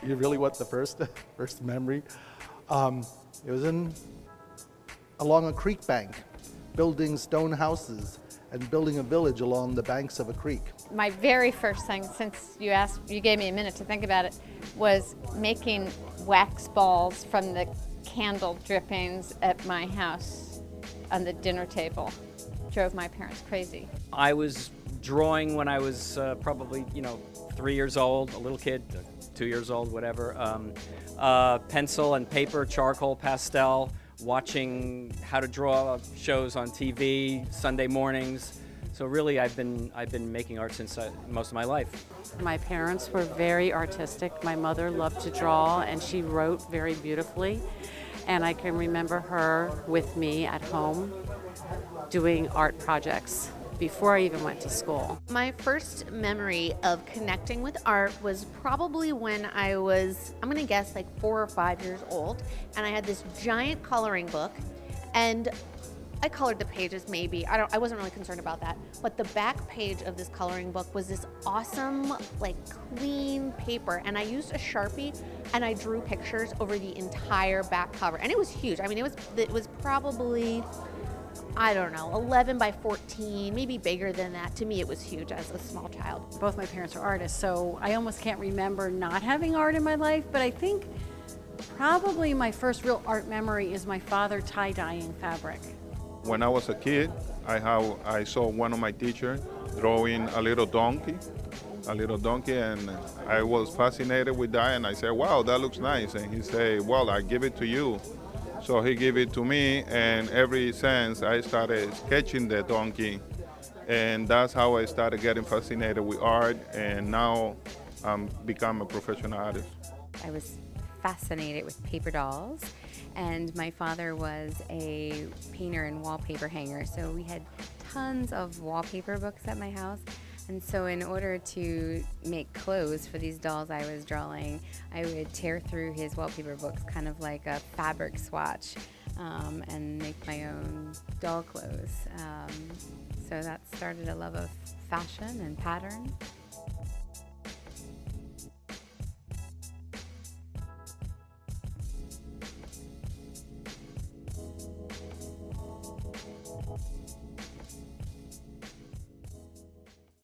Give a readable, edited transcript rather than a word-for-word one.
You really want the first memory? It was along a creek bank, building stone houses and building a village along the banks of a creek. My very first thing, since you gave me a minute to think about it, was making wax balls from the candle drippings at my house on the dinner table. Drove my parents crazy. I was drawing when I was probably, 3 years old, a little kid, 2 years old, whatever. Pencil and paper, charcoal, pastel, watching how to draw shows on TV Sunday mornings. So really, I've been making art since most of my life. My parents were very artistic. My mother loved to draw, and she wrote very beautifully. And I can remember her with me at home doing art projects before I even went to school. My first memory of connecting with art was probably when I was, I'm gonna guess, like 4 or 5 years old, and I had this giant coloring book, and I colored the pages maybe. I wasn't really concerned about that. But the back page of this coloring book was this awesome, like, clean paper, and I used a Sharpie and I drew pictures over the entire back cover, and it was huge. I mean, it was probably, I don't know, 11 by 14, maybe bigger than that. To me, it was huge as a small child. Both my parents are artists, so I almost can't remember not having art in my life, but I think probably my first real art memory is my father tie-dyeing fabric. When I was a kid, I saw one of my teachers drawing a little donkey, and I was fascinated with that, and I said, wow, that looks nice. And he said, well, I give it to you. So he gave it to me, and ever since I started sketching the donkey, and that's how I started getting fascinated with art, and now I'm become a professional artist. I was fascinated with paper dolls, and my father was a painter and wallpaper hanger, so we had tons of wallpaper books at my house. And so in order to make clothes for these dolls I was drawing, I would tear through his wallpaper books, kind of like a fabric swatch, and make my own doll clothes. So that started a love of fashion and pattern.